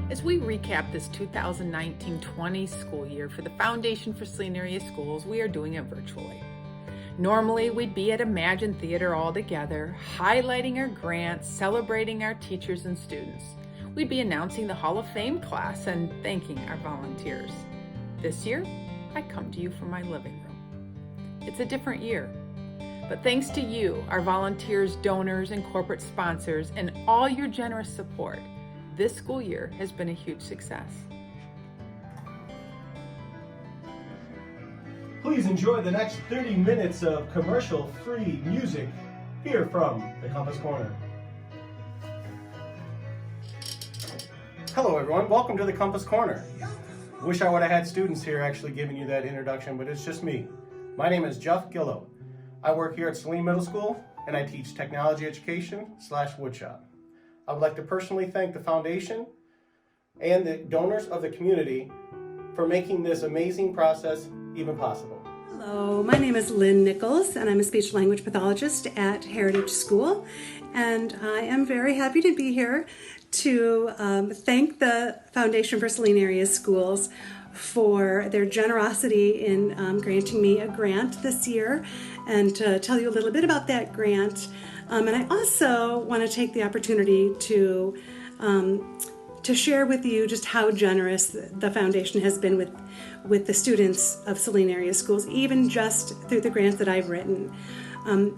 As we recap this 2019-20 school year for the Foundation for Saline Area Schools, we are doing it virtually. Normally, we'd be at Imagine Theater all together, highlighting our grants, celebrating our teachers and students. We'd be announcing the Hall of Fame class and thanking our volunteers. This year, I come to you from my living room. It's a different year, but thanks to you, our volunteers, donors, and corporate sponsors, and all your generous support, this school year has been a huge success. Please enjoy the next 30 minutes of commercial-free music here from the Compass Corner. Hello everyone, welcome to the Compass Corner. Wish I would have had students here actually giving you that introduction, but it's just me. My name is Jeff Gillow. I work here at Saline Middle School and I teach technology education / woodshop. I would like to personally thank the foundation and the donors of the community for making this amazing process even possible. Hello, my name is Lynn Nichols and I'm a speech language pathologist at Heritage School, and I am very happy to be here to thank the Foundation for Saline Area Schools for their generosity in granting me a grant this year, and to tell you a little bit about that grant. And I also want to take the opportunity to share with you just how generous the foundation has been with the students of Saline Area Schools, even just through the grants that I've written.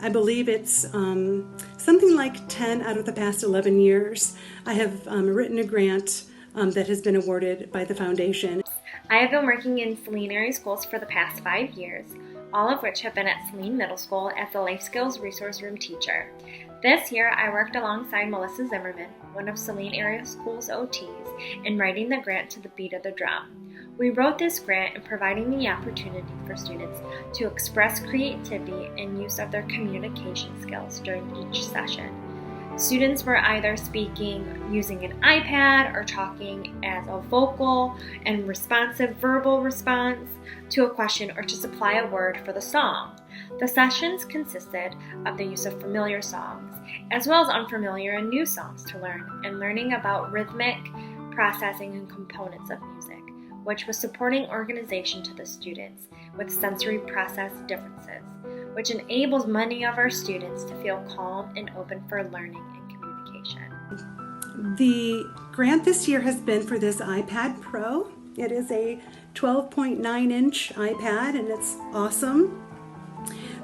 I believe it's something like 10 out of the past 11 years I have written a grant that has been awarded by the foundation. I have been working in Saline Area Schools for the past 5 years, all of which have been at Saline Middle School as the Life Skills Resource Room teacher. This year, I worked alongside Melissa Zimmerman, one of Saline Area Schools' OTs, in writing the grant to the beat of the drum. We wrote this grant in providing the opportunity for students to express creativity and use of their communication skills during each session. Students were either speaking using an iPad or talking as a vocal and responsive verbal response to a question or to supply a word for the song. The sessions consisted of the use of familiar songs, as well as unfamiliar and new songs to learn, and learning about rhythmic processing and components of music, which was supporting organization to the students with sensory process differences, which enables many of our students to feel calm and open for learning and communication. The grant this year has been for this iPad Pro. It is a 12.9-inch iPad and it's awesome.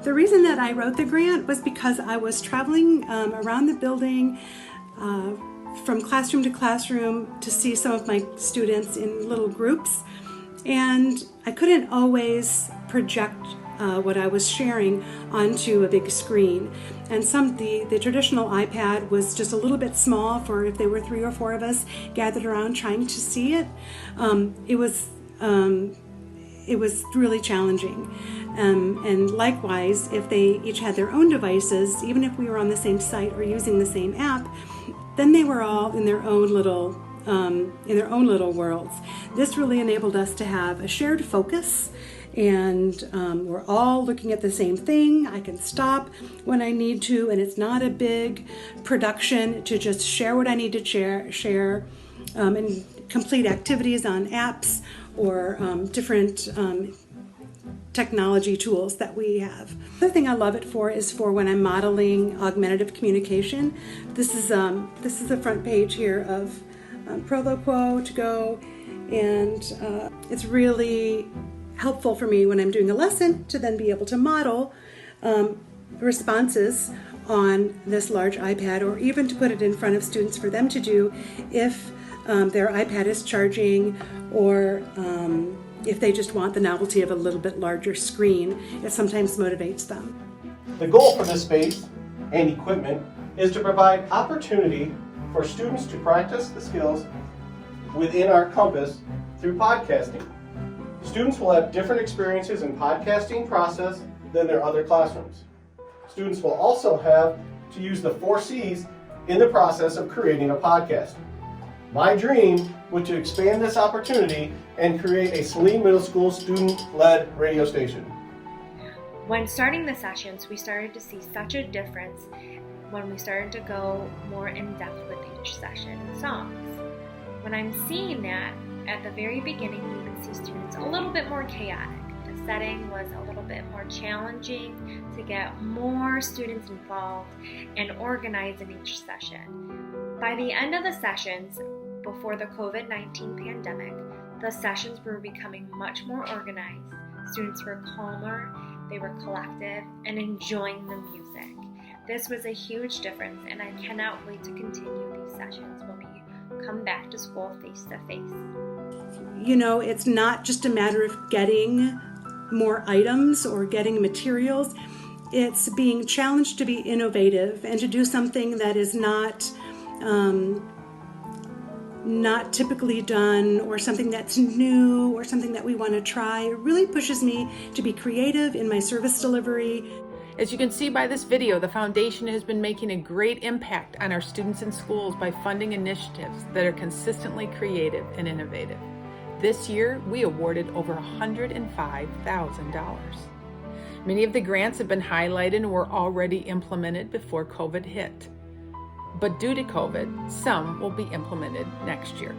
The reason that I wrote the grant was because I was traveling around the building from classroom to classroom to see some of my students in little groups, and I couldn't always project what I was sharing onto a big screen. And the traditional iPad was just a little bit small for if there were 3 or 4 of us gathered around trying to see it. It was really challenging. And likewise, if they each had their own devices, even if we were on the same site or using the same app, then they were all in their own little worlds. This really enabled us to have a shared focus, and we're all looking at the same thing. I can stop when I need to, and it's not a big production to just share what I need to share and complete activities on apps or different technology tools that we have. The other thing I love it for is for when I'm modeling augmentative communication. This is the front page here of Proloquo to go, and it's really helpful for me when I'm doing a lesson to then be able to model responses on this large iPad, or even to put it in front of students for them to do if their iPad is charging, or if they just want the novelty of a little bit larger screen. It sometimes motivates them. The goal for this space and equipment is to provide opportunity for students to practice the skills within our compass through podcasting. Students will have different experiences in podcasting process than their other classrooms. Students will also have to use the 4 C's in the process of creating a podcast. My dream was to expand this opportunity and create a Saline Middle School student-led radio station. When starting the sessions, we started to see such a difference when we started to go more in depth with each session and songs. When I'm seeing that, at the very beginning, we would see students a little bit more chaotic. The setting was a little bit more challenging to get more students involved and organized in each session. By the end of the sessions, before the COVID-19 pandemic, the sessions were becoming much more organized. Students were calmer, they were collective, and enjoying the music. This was a huge difference, and I cannot wait to continue these sessions when we come back to school face to face. You know, it's not just a matter of getting more items or getting materials. It's being challenged to be innovative and to do something that is not typically done, or something that's new, or something that we want to try. It really pushes me to be creative in my service delivery. As you can see by this video, the foundation has been making a great impact on our students and schools by funding initiatives that are consistently creative and innovative. This year, we awarded over $105,000. Many of the grants have been highlighted and were already implemented before COVID hit. But due to COVID, some will be implemented next year.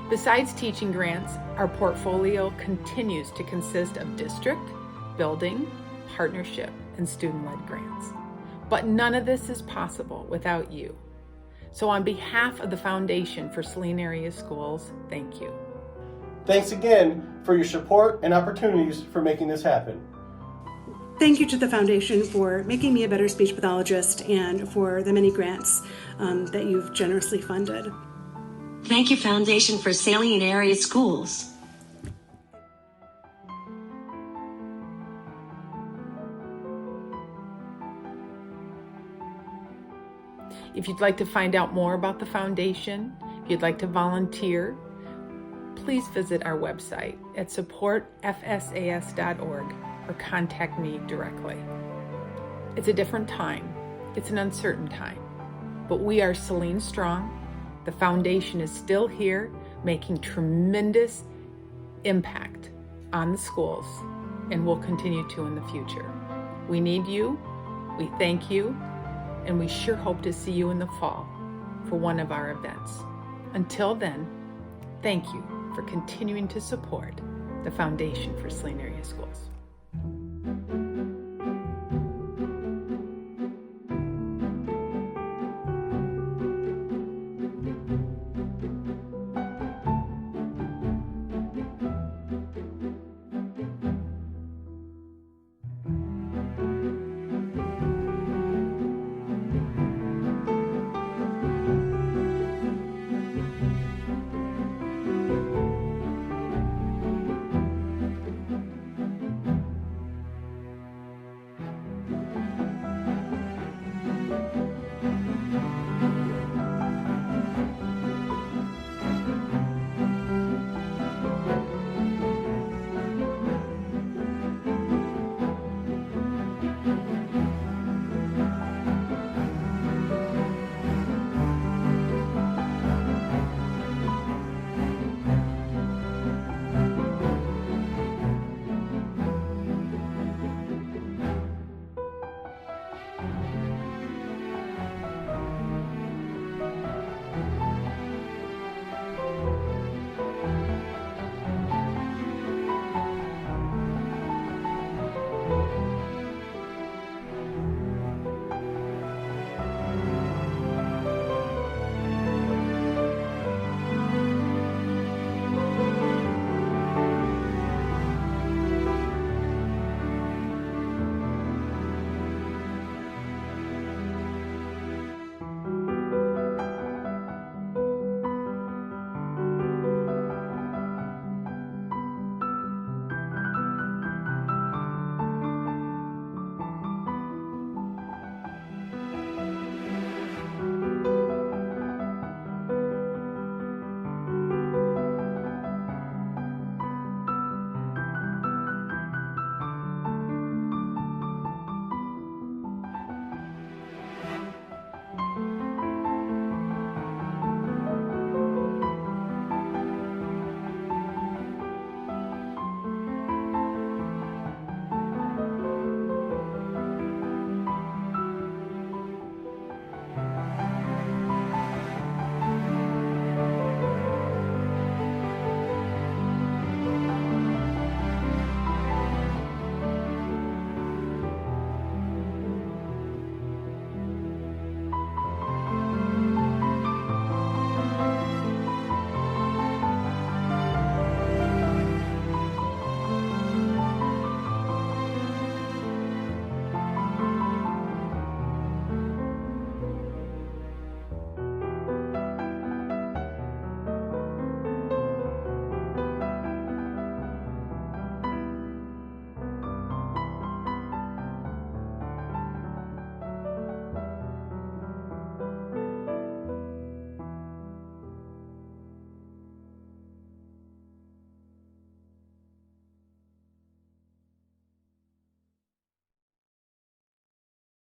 Besides teaching grants, our portfolio continues to consist of district, building, partnership, and student-led grants. But none of this is possible without you. So on behalf of the Foundation for Saline Area Schools, thank you. Thanks again for your support and opportunities for making this happen. Thank you to the Foundation for making me a better speech pathologist and for the many grants that you've generously funded. Thank you, Foundation for Saline Area Schools. If you'd like to find out more about the Foundation, if you'd like to volunteer, please visit our website at supportfsas.org or contact me directly. It's a different time. It's an uncertain time. But we are Saline strong. The Foundation is still here, making tremendous impact on the schools, and will continue to in the future. We need you. We thank you. And we sure hope to see you in the fall for one of our events. Until then, thank you for continuing to support the Foundation for Saline Area Schools.